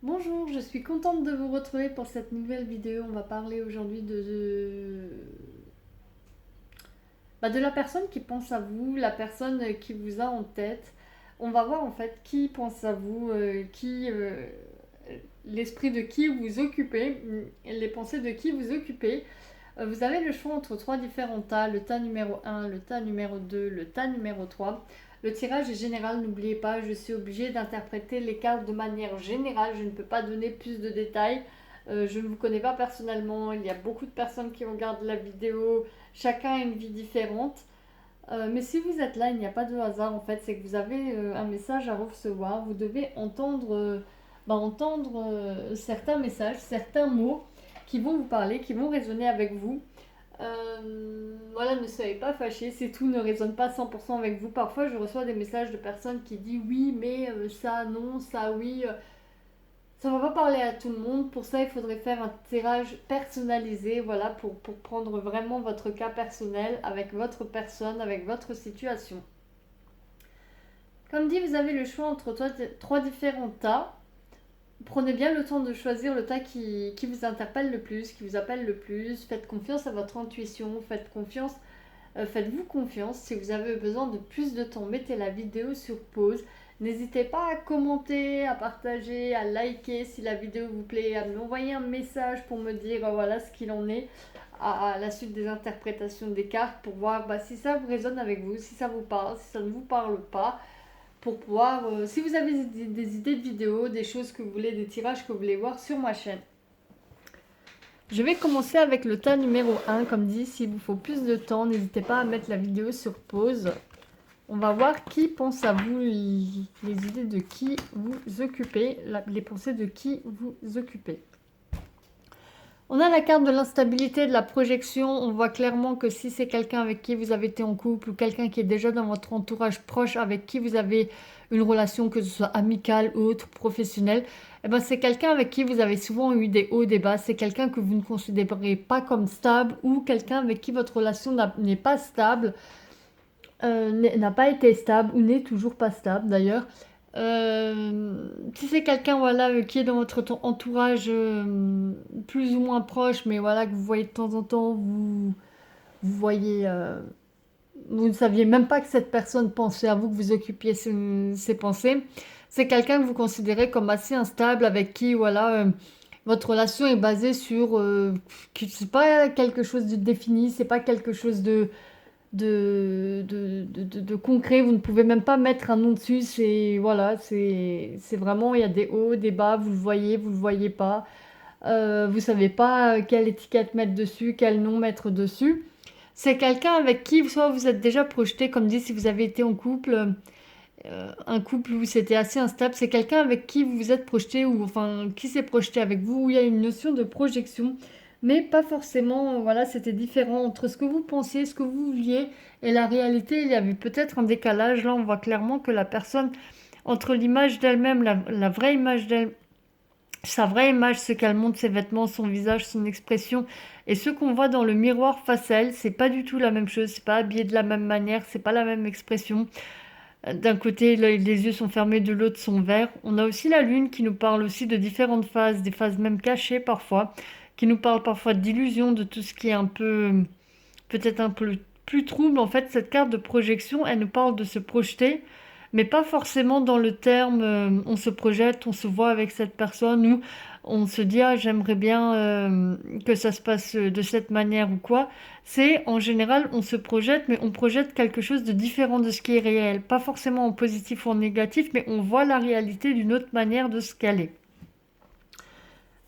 Bonjour, je suis contente de vous retrouver pour cette nouvelle vidéo. On va parler aujourd'hui de la personne qui pense à vous, la personne qui vous a en tête. On va voir en fait qui pense à vous, l'esprit de qui vous occupez, les pensées de qui vous occupez. Vous avez le choix entre trois différents tas, le tas numéro un, le tas numéro 2, le tas numéro 3. Le tirage est général, n'oubliez pas, je suis obligée d'interpréter les cartes de manière générale, je ne peux pas donner plus de détails. Je ne vous connais pas personnellement, il y a beaucoup de personnes qui regardent la vidéo, chacun a une vie différente. Mais si vous êtes là, il n'y a pas de hasard en fait, c'est que vous avez un message à recevoir, vous devez entendre certains messages, certains mots qui vont vous parler, qui vont résonner avec vous. Voilà, ne soyez pas fâchés, c'est tout, ne résonne pas 100% avec vous. Parfois, je reçois des messages de personnes qui disent oui, mais ça non, ça oui. Ça va pas parler à tout le monde. Pour ça, il faudrait faire un tirage personnalisé, voilà, pour prendre vraiment votre cas personnel avec votre personne, avec votre situation. Comme dit, vous avez le choix entre trois différents tas. Prenez bien le temps de choisir le tas qui vous interpelle le plus, qui vous appelle le plus. Faites confiance à votre intuition, faites-vous confiance. Si vous avez besoin de plus de temps, mettez la vidéo sur pause. N'hésitez pas à commenter, à partager, à liker si la vidéo vous plaît, à m'envoyer un message pour me dire voilà ce qu'il en est à la suite des interprétations des cartes pour voir si ça vous résonne avec vous, si ça vous parle, si ça ne vous parle pas pour pouvoir, si vous avez des idées de vidéos, des choses que vous voulez, des tirages que vous voulez voir sur ma chaîne. Je vais commencer avec le tas numéro 1, comme dit, s'il vous faut plus de temps, n'hésitez pas à mettre la vidéo sur pause. On va voir qui pense à vous, les idées de qui vous occupez, les pensées de qui vous occupez. On a la carte de l'instabilité, de la projection. On voit clairement que si c'est quelqu'un avec qui vous avez été en couple ou quelqu'un qui est déjà dans votre entourage proche, avec qui vous avez une relation, que ce soit amicale, autre, professionnelle, c'est quelqu'un avec qui vous avez souvent eu des hauts, des bas. C'est quelqu'un que vous ne considérez pas comme stable ou quelqu'un avec qui votre relation n'est pas stable, n'a pas été stable ou n'est toujours pas stable d'ailleurs. Si c'est quelqu'un qui est dans votre entourage plus ou moins proche, mais voilà, que vous voyez de temps en temps, vous voyez, vous ne saviez même pas que cette personne pensait à vous, que vous occupiez ses pensées. C'est quelqu'un que vous considérez comme assez instable, avec qui votre relation est basée sur c'est pas quelque chose de défini, c'est pas quelque chose de concret, vous ne pouvez même pas mettre un nom dessus, c'est vraiment, il y a des hauts, des bas, vous le voyez pas, vous savez pas quelle étiquette mettre dessus, quel nom mettre dessus. C'est quelqu'un avec qui soit vous êtes déjà projeté, comme dit, si vous avez été en couple, un couple où c'était assez instable, c'est quelqu'un avec qui vous vous êtes projeté, ou enfin qui s'est projeté avec vous, où il y a une notion de projection, mais pas forcément, voilà, c'était différent entre ce que vous pensiez, ce que vous vouliez, et la réalité, il y avait peut-être un décalage. Là, on voit clairement que la personne, entre l'image d'elle-même, la vraie image d'elle, sa vraie image, ce qu'elle montre, ses vêtements, son visage, son expression, et ce qu'on voit dans le miroir face à elle, c'est pas du tout la même chose, c'est pas habillé de la même manière, c'est pas la même expression. D'un côté, les yeux sont fermés, de l'autre sont verts. On a aussi la lune qui nous parle aussi de différentes phases, des phases même cachées parfois, qui nous parle parfois d'illusions, de tout ce qui est un peu, peut-être un peu plus trouble. En fait, cette carte de projection, elle nous parle de se projeter, mais pas forcément dans le terme on se projette, on se voit avec cette personne, ou on se dit ah j'aimerais bien que ça se passe de cette manière ou quoi. C'est en général on se projette, mais on projette quelque chose de différent de ce qui est réel, pas forcément en positif ou en négatif, mais on voit la réalité d'une autre manière de ce qu'elle est.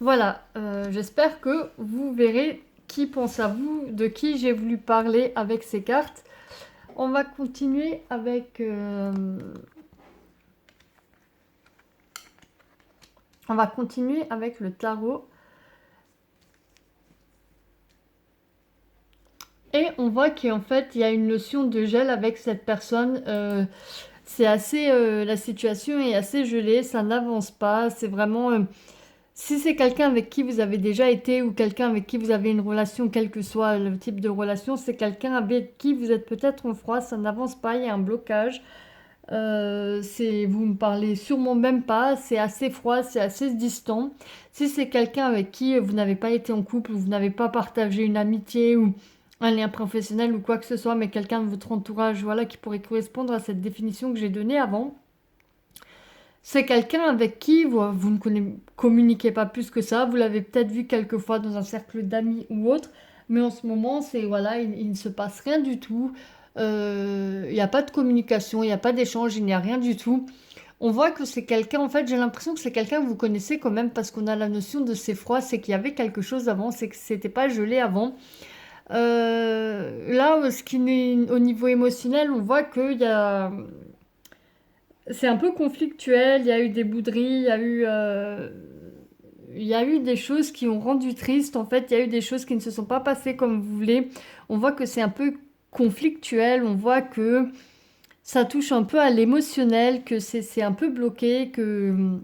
Voilà, j'espère que vous verrez qui pense à vous, de qui j'ai voulu parler avec ces cartes. On va continuer avec le tarot. Et on voit qu'en fait, il y a une notion de gel avec cette personne. C'est assez, la situation est assez gelée, ça n'avance pas. C'est vraiment, si c'est quelqu'un avec qui vous avez déjà été ou quelqu'un avec qui vous avez une relation, quel que soit le type de relation, c'est quelqu'un avec qui vous êtes peut-être en froid, ça n'avance pas, il y a un blocage. Vous me parlez sûrement même pas, c'est assez froid, c'est assez distant. Si c'est quelqu'un avec qui vous n'avez pas été en couple, ou vous n'avez pas partagé une amitié ou un lien professionnel ou quoi que ce soit, mais quelqu'un de votre entourage, voilà, qui pourrait correspondre à cette définition que j'ai donnée avant, c'est quelqu'un avec qui vous ne communiquez pas plus que ça, vous l'avez peut-être vu quelques fois dans un cercle d'amis ou autre, mais en ce moment, voilà, il ne se passe rien du tout. Il n'y a pas de communication, il n'y a pas d'échange, il n'y a rien du tout. On voit que c'est quelqu'un, en fait, j'ai l'impression que c'est quelqu'un que vous connaissez quand même parce qu'on a la notion de c'est froid, c'est qu'il y avait quelque chose avant, c'est que c'était pas gelé avant. Là, au niveau émotionnel, on voit qu'il y a c'est un peu conflictuel, il y a eu des bouderies, il y a eu des choses qui ont rendu triste, en fait, il y a eu des choses qui ne se sont pas passées comme vous voulez. On voit que c'est un peu conflictuel, on voit que ça touche un peu à l'émotionnel, que c'est un peu bloqué, qu'il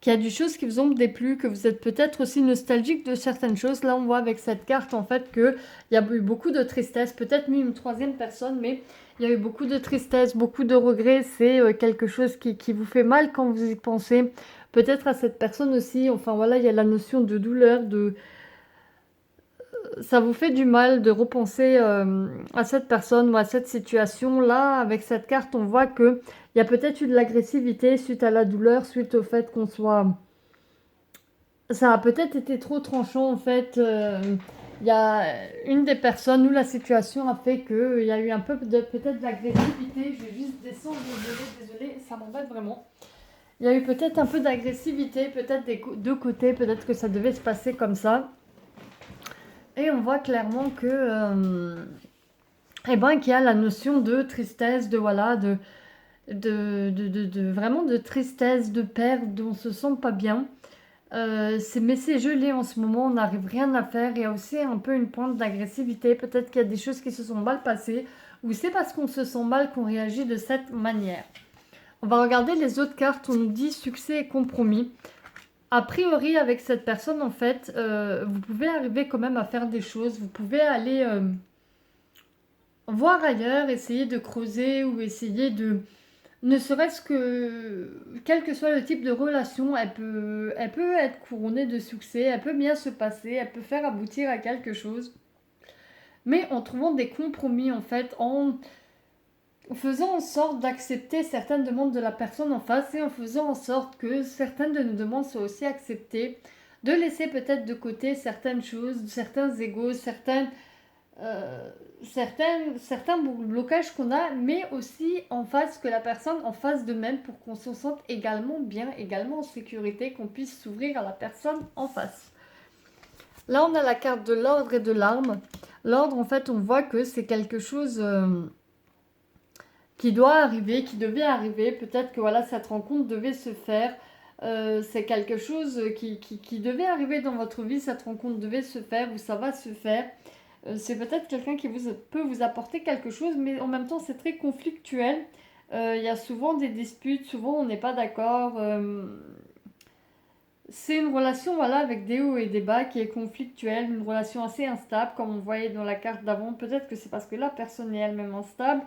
y a des choses qui vous ont déplu, que vous êtes peut-être aussi nostalgique de certaines choses. Là, on voit avec cette carte, en fait, qu'il y a eu beaucoup de tristesse, peut-être même une troisième personne, mais il y a eu beaucoup de tristesse, beaucoup de regrets. C'est quelque chose qui vous fait mal quand vous y pensez. Peut-être à cette personne aussi. Enfin, voilà, il y a la notion de douleur, ça vous fait du mal de repenser à cette personne ou à cette situation. Là, avec cette carte, on voit qu'il y a peut-être eu de l'agressivité suite à la douleur, suite au fait qu'on soit... Ça a peut-être été trop tranchant en fait. Il y a une des personnes où la situation a fait qu'il y a eu un peu peut-être d'agressivité. Je vais juste descendre, désolé, ça m'embête vraiment. Il y a eu peut-être un peu d'agressivité, peut-être des deux côtés, peut-être que ça devait se passer comme ça. Et on voit clairement que, qu'il y a la notion de tristesse, de voilà, vraiment de tristesse, de perte, dont on se sent pas bien. Mais c'est gelé en ce moment, on n'arrive rien à faire. Il y a aussi un peu une pointe d'agressivité. Peut-être qu'il y a des choses qui se sont mal passées, ou c'est parce qu'on se sent mal qu'on réagit de cette manière. On va regarder les autres cartes. On nous dit succès et compromis. A priori, avec cette personne, en fait, vous pouvez arriver quand même à faire des choses. Vous pouvez aller voir ailleurs, essayer de creuser ou essayer de... Ne serait-ce que, quel que soit le type de relation, elle peut être couronnée de succès, elle peut bien se passer, elle peut faire aboutir à quelque chose. Mais en trouvant des compromis, en fait, en faisant en sorte d'accepter certaines demandes de la personne en face et en faisant en sorte que certaines de nos demandes soient aussi acceptées, de laisser peut-être de côté certaines choses, certains égos, certains blocages qu'on a, mais aussi en face que la personne en face de même pour qu'on se sente également bien, également en sécurité, qu'on puisse s'ouvrir à la personne en face. Là, on a la carte de l'ordre et de l'arme. L'ordre, en fait, on voit que c'est quelque chose qui doit arriver, qui devait arriver. Peut-être que voilà, cette rencontre devait se faire. C'est quelque chose qui devait arriver dans votre vie, cette rencontre devait se faire ou ça va se faire. C'est peut-être quelqu'un qui peut vous apporter quelque chose, mais en même temps c'est très conflictuel. Il y a souvent des disputes, souvent on n'est pas d'accord. C'est une relation voilà, avec des hauts et des bas qui est conflictuelle, une relation assez instable, comme on voyait dans la carte d'avant. Peut-être que c'est parce que la personne est elle-même instable.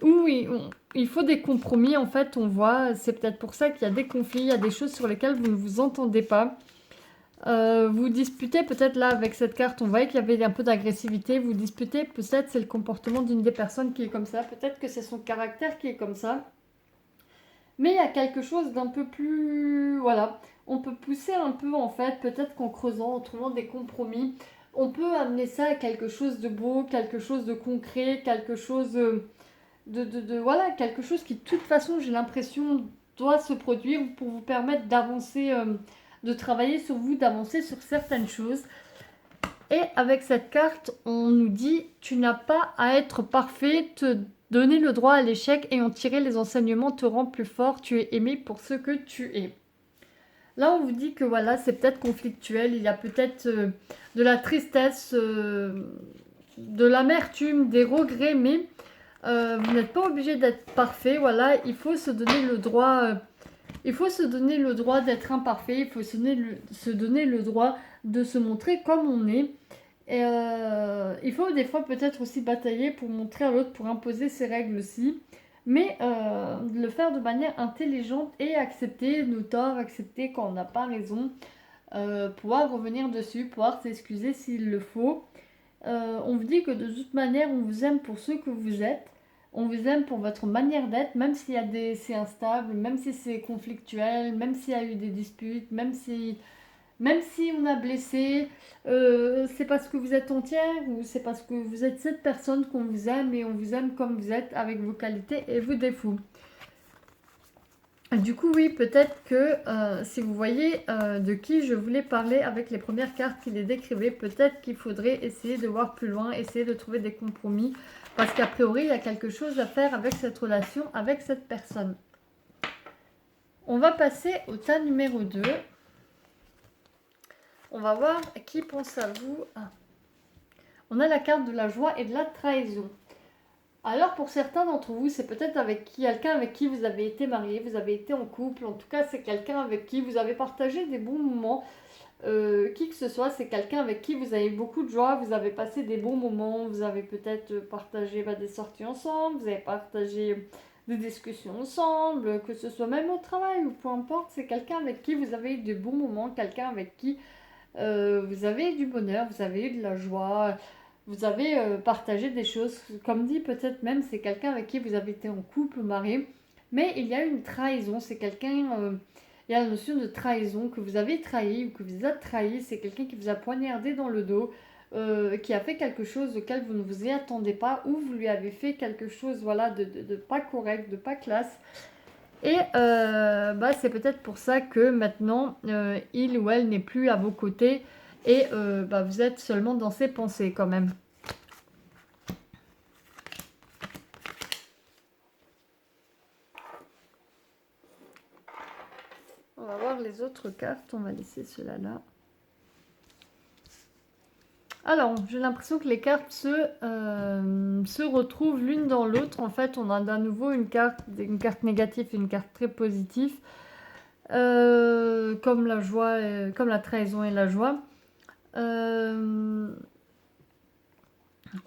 Oui, il faut des compromis, en fait, on voit. C'est peut-être pour ça qu'il y a des conflits, il y a des choses sur lesquelles vous ne vous entendez pas. Vous disputez peut-être là avec cette carte, on voyait qu'il y avait un peu d'agressivité, vous disputez, peut-être c'est le comportement d'une des personnes qui est comme ça, peut-être que c'est son caractère qui est comme ça, mais il y a quelque chose d'un peu plus... Voilà, on peut pousser un peu en fait, peut-être qu'en creusant, en trouvant des compromis, on peut amener ça à quelque chose de beau, quelque chose de concret, quelque chose voilà, quelque chose qui de toute façon j'ai l'impression doit se produire pour vous permettre d'avancer, de travailler sur vous, d'avancer sur certaines choses. Et avec cette carte, on nous dit tu n'as pas à être parfait, te donner le droit à l'échec et en tirer les enseignements te rend plus fort, tu es aimé pour ce que tu es. Là, on vous dit que voilà, c'est peut-être conflictuel, il y a peut-être de la tristesse, de l'amertume, des regrets, mais vous n'êtes pas obligé d'être parfait. Voilà, il faut se donner le droit. Il faut se donner le droit d'être imparfait. Il faut se donner le droit de se montrer comme on est. Et il faut des fois peut-être aussi batailler pour montrer à l'autre, pour imposer ses règles aussi. Mais le faire de manière intelligente et accepter nos torts, accepter quand on n'a pas raison, pouvoir revenir dessus, pouvoir s'excuser s'il le faut. On vous dit que de toute manière, on vous aime pour ce que vous êtes. On vous aime pour votre manière d'être, même s'il y a c'est instable, même si c'est conflictuel, même s'il y a eu des disputes, même si on a blessé, c'est parce que vous êtes entière ou c'est parce que vous êtes cette personne qu'on vous aime et on vous aime comme vous êtes avec vos qualités et vos défauts. Du coup, oui, peut-être que si vous voyez de qui je voulais parler avec les premières cartes qui les décrivaient, peut-être qu'il faudrait essayer de voir plus loin, essayer de trouver des compromis, parce qu'a priori, il y a quelque chose à faire avec cette relation, avec cette personne. On va passer au tas numéro 2. On va voir qui pense à vous. On a la carte de la joie et de la trahison. Alors pour certains d'entre vous, c'est peut-être quelqu'un avec qui vous avez été marié, vous avez été en couple, en tout cas c'est quelqu'un avec qui vous avez partagé des bons moments, qui que ce soit, c'est quelqu'un avec qui vous avez beaucoup de joie, vous avez passé des bons moments, vous avez peut-être partagé des sorties ensemble, vous avez partagé des discussions ensemble, que ce soit même au travail ou peu importe, c'est quelqu'un avec qui vous avez eu de bons moments, quelqu'un avec qui vous avez eu du bonheur, vous avez eu de la joie, vous avez partagé des choses, comme dit peut-être même c'est quelqu'un avec qui vous avez été en couple, marié, mais il y a une trahison, c'est quelqu'un, il y a la notion de trahison, que vous avez trahi ou que vous êtes trahi, c'est quelqu'un qui vous a poignardé dans le dos, qui a fait quelque chose auquel vous ne vous y attendez pas, ou vous lui avez fait quelque chose voilà, de pas correct, de pas classe. Et c'est peut-être pour ça que maintenant, il ou elle n'est plus à vos côtés et vous êtes seulement dans ses pensées quand même. On va voir les autres cartes, on va laisser cela là. Alors, j'ai l'impression que les cartes se retrouvent l'une dans l'autre. En fait, on a à nouveau une carte négative et une carte très positive. Comme la joie, comme la trahison et la joie. On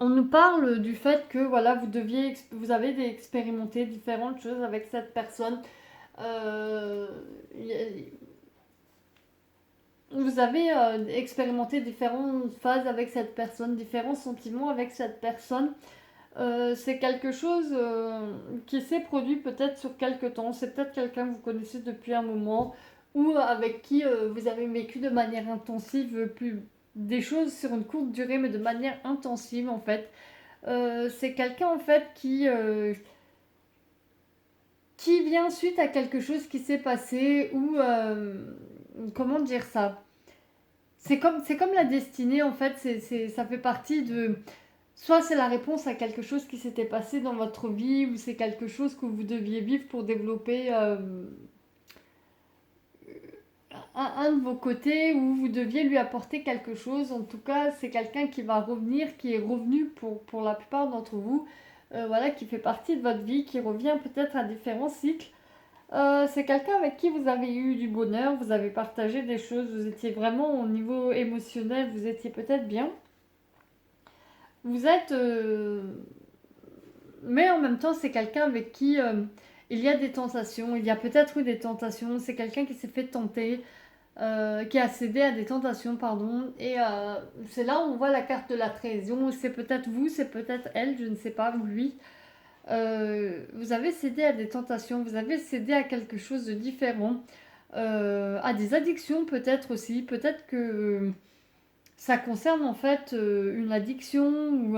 nous parle du fait que voilà, vous avez expérimenté différentes choses avec cette personne. Vous avez expérimenté différentes phases avec cette personne, différents sentiments avec cette personne. C'est quelque chose qui s'est produit peut-être sur quelque temps. C'est peut-être quelqu'un que vous connaissez depuis un moment ou avec qui vous avez vécu de manière intensive des choses sur une courte durée, mais de manière intensive en fait. C'est quelqu'un en fait qui vient suite à quelque chose qui s'est passé ou comment dire ça. C'est comme la destinée en fait. Ça fait partie de. Soit c'est la réponse à quelque chose qui s'était passé dans votre vie ou c'est quelque chose que vous deviez vivre pour développer un de vos côtés ou vous deviez lui apporter quelque chose. En tout cas, c'est quelqu'un qui va revenir, qui est revenu pour la plupart d'entre vous, voilà, qui fait partie de votre vie, qui revient peut-être à différents cycles. C'est quelqu'un avec qui vous avez eu du bonheur, vous avez partagé des choses, vous étiez vraiment au niveau émotionnel, vous étiez peut-être bien. Vous êtes... Mais en même temps, c'est quelqu'un avec qui il y a des tentations, il y a peut-être eu des tentations, c'est quelqu'un qui s'est fait tenter, qui a cédé à des tentations, pardon. Et c'est là où on voit la carte de la trahison. C'est peut-être vous, c'est peut-être elle, je ne sais pas, ou lui. Vous avez cédé à des tentations, vous avez cédé à quelque chose de différent, à des addictions peut-être aussi. Peut-être que ça concerne en fait une addiction ou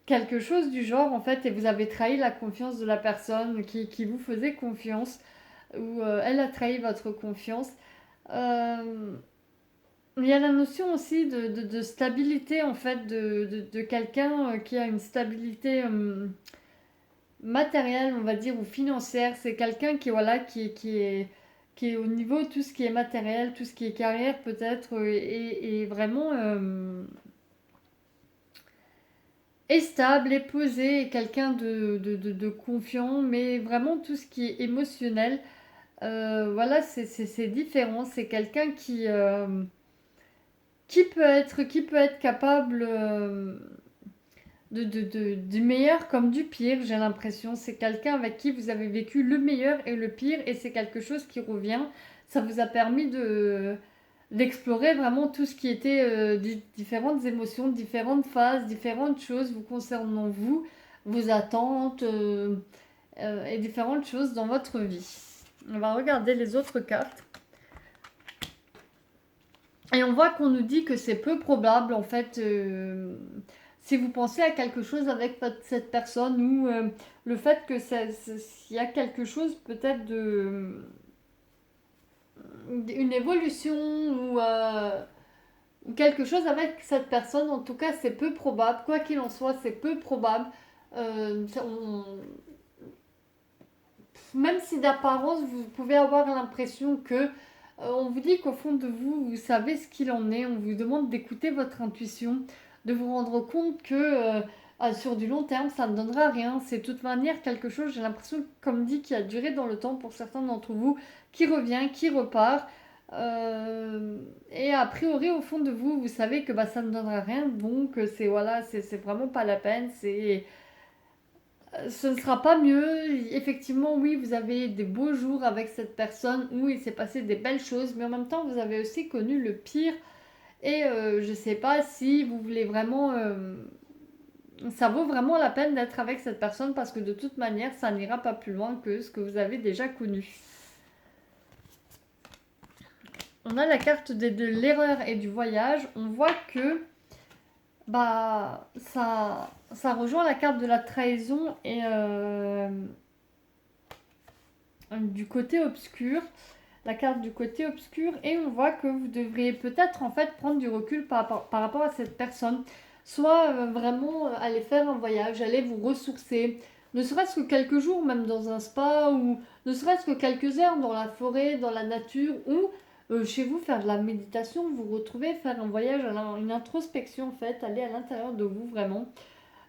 quelque chose du genre en fait, et vous avez trahi la confiance de la personne qui vous faisait confiance, ou elle a trahi votre confiance. Euh, il y a la notion aussi de stabilité en fait de quelqu'un qui a une stabilité matérielle, on va dire, ou financière. C'est quelqu'un qui voilà qui est au niveau de tout ce qui est matériel, tout ce qui est carrière peut-être, et vraiment est stable, est posé, est quelqu'un de confiant, mais vraiment tout ce qui est émotionnel, voilà, c'est différent. C'est quelqu'un qui peut être capable du meilleur comme du pire, j'ai l'impression. C'est quelqu'un avec qui vous avez vécu le meilleur et le pire, et c'est quelque chose qui revient. Ça vous a permis d'explorer vraiment tout ce qui était différentes émotions, différentes phases, différentes choses vous concernant vous, vos attentes et différentes choses dans votre vie. On va regarder les autres cartes. Et on voit qu'on nous dit que c'est peu probable, en fait, si vous pensez à quelque chose avec cette personne, ou le fait que s'il y a quelque chose peut-être une évolution, ou quelque chose avec cette personne, en tout cas c'est peu probable, quoi qu'il en soit c'est peu probable. Euh, Même si d'apparence vous pouvez avoir l'impression que on vous dit qu'au fond de vous, vous savez ce qu'il en est, on vous demande d'écouter votre intuition, de vous rendre compte que sur du long terme, ça ne donnera rien. C'est de toute manière quelque chose, j'ai l'impression, comme dit, qui a duré dans le temps pour certains d'entre vous, qui revient, qui repart. Et a priori, au fond de vous, vous savez que bah, ça ne donnera rien, donc c'est voilà, c'est vraiment pas la peine, ce ne sera pas mieux. Effectivement, oui, vous avez des beaux jours avec cette personne où il s'est passé des belles choses, mais en même temps, vous avez aussi connu le pire. Et je ne sais pas si vous voulez vraiment. Ça vaut vraiment la peine d'être avec cette personne, parce que de toute manière, ça n'ira pas plus loin que ce que vous avez déjà connu. On a la carte de l'erreur et du voyage. On voit que bah ça rejoint la carte de la trahison et du côté obscur, la carte du côté obscur, et on voit que vous devriez peut-être en fait prendre du recul par rapport à cette personne, soit vraiment aller faire un voyage, aller vous ressourcer, ne serait-ce que quelques jours même dans un spa, ou ne serait-ce que quelques heures dans la forêt, dans la nature, ou chez vous faire de la méditation, vous retrouver, faire un voyage, une introspection en fait, aller à l'intérieur de vous vraiment.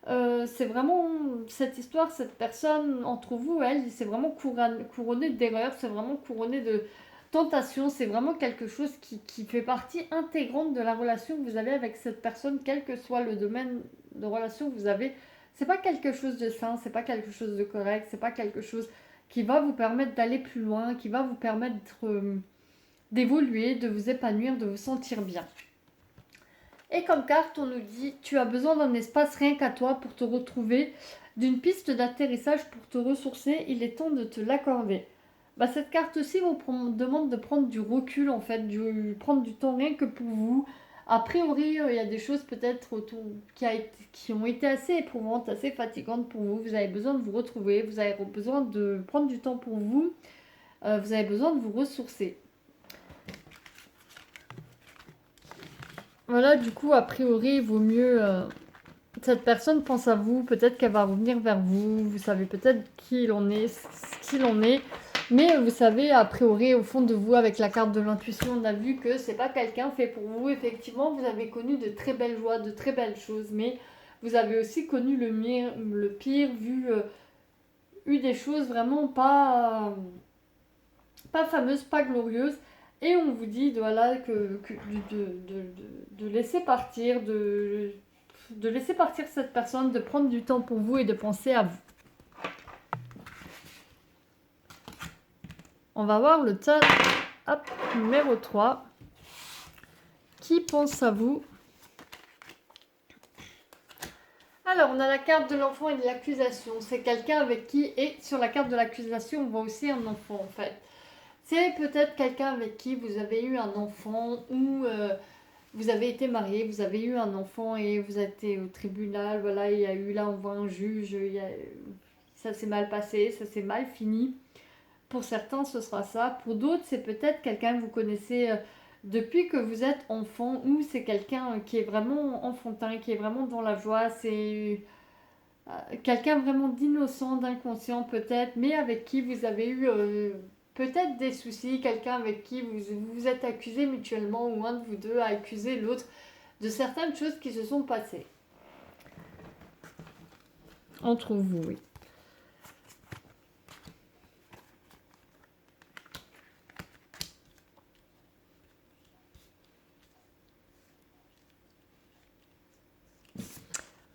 C'est vraiment cette histoire, cette personne entre vous, elle, c'est vraiment couronné d'erreurs, c'est vraiment couronné de tentations, c'est vraiment quelque chose qui fait partie intégrante de la relation que vous avez avec cette personne, quel que soit le domaine de relation que vous avez. C'est pas quelque chose de sain, c'est pas quelque chose de correct, c'est pas quelque chose qui va vous permettre d'aller plus loin, qui va vous permettre d'évoluer, de vous épanouir, de vous sentir bien. Et comme carte, on nous dit, tu as besoin d'un espace rien qu'à toi pour te retrouver, d'une piste d'atterrissage pour te ressourcer, il est temps de te l'accorder. Bah, cette carte aussi vous demande de prendre du recul en fait, prendre du temps rien que pour vous. A priori, il y a des choses peut-être qui ont été assez éprouvantes, assez fatigantes pour vous. Vous avez besoin de vous retrouver, vous avez besoin de prendre du temps pour vous, vous avez besoin de vous ressourcer. Voilà, du coup, a priori, il vaut mieux. Cette personne pense à vous, peut-être qu'elle va revenir vers vous, vous savez peut-être qui il en est, ce qu'il en est, mais vous savez, a priori, au fond de vous, avec la carte de l'intuition, on a vu que c'est pas quelqu'un fait pour vous. Effectivement, vous avez connu de très belles joies, de très belles choses, mais vous avez aussi connu le pire, eu des choses vraiment pas fameuses, pas glorieuses. Et on vous dit voilà, de laisser partir, de laisser partir cette personne, de prendre du temps pour vous et de penser à vous. On va voir le tas numéro 3. Qui pense à vous? Alors, on a la carte de l'enfant et de l'accusation. C'est quelqu'un avec qui, et sur la carte de l'accusation, on voit aussi un enfant en fait. C'est peut-être quelqu'un avec qui vous avez eu un enfant, ou vous avez été marié, vous avez eu un enfant et vous êtes au tribunal. Voilà, il y a eu là, on voit un juge, ça s'est mal passé, ça s'est mal fini. Pour certains, ce sera ça. Pour d'autres, c'est peut-être quelqu'un que vous connaissez depuis que vous êtes enfant, ou c'est quelqu'un qui est vraiment enfantin, qui est vraiment dans la joie. C'est quelqu'un vraiment d'innocent, d'inconscient peut-être, mais avec qui vous avez eu peut-être des soucis, quelqu'un avec qui vous vous êtes accusé mutuellement, ou un de vous deux a accusé l'autre de certaines choses qui se sont passées. Entre vous, oui.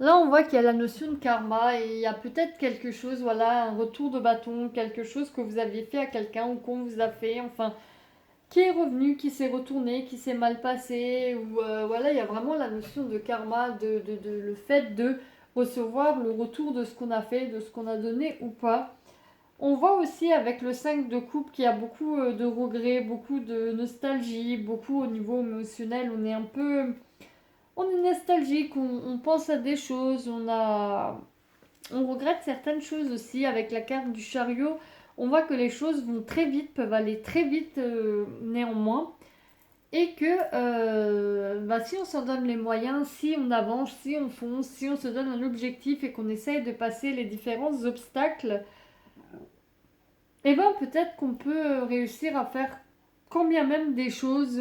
Là, on voit qu'il y a la notion de karma et il y a peut-être quelque chose, voilà, un retour de bâton, quelque chose que vous aviez fait à quelqu'un ou qu'on vous a fait, enfin, qui est revenu, qui s'est retourné, qui s'est mal passé, ou voilà, il y a vraiment la notion de karma, le fait de recevoir le retour de ce qu'on a fait, de ce qu'on a donné ou pas. On voit aussi avec le 5 de coupe qu'il y a beaucoup de regrets, beaucoup de nostalgie, beaucoup au niveau émotionnel, on est un peu... On est nostalgique, on pense à des choses, on regrette certaines choses aussi. Avec la carte du chariot, on voit que les choses vont très vite, peuvent aller très vite néanmoins. Et que si on s'en donne les moyens, si on avance, si on fonce, si on se donne un objectif et qu'on essaye de passer les différents obstacles, et ben peut-être qu'on peut réussir à faire quand bien même des choses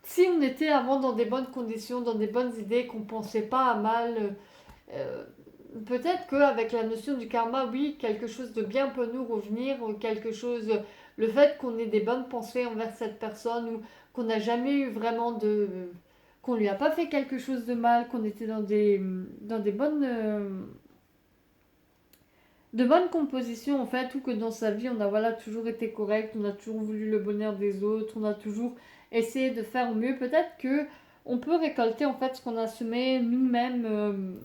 si on était avant dans des bonnes conditions, dans des bonnes idées, qu'on pensait pas à mal. euh, Peut-être qu'avec la notion du karma, oui, quelque chose de bien peut nous revenir, ou quelque chose, le fait qu'on ait des bonnes pensées envers cette personne, ou qu'on n'a jamais eu vraiment qu'on lui a pas fait quelque chose de mal, qu'on était dans des de bonnes compositions en fait, ou que dans sa vie on a voilà toujours été correct, on a toujours voulu le bonheur des autres, on a toujours essayé de faire au mieux. Peut-être que on peut récolter en fait ce qu'on a semé nous-mêmes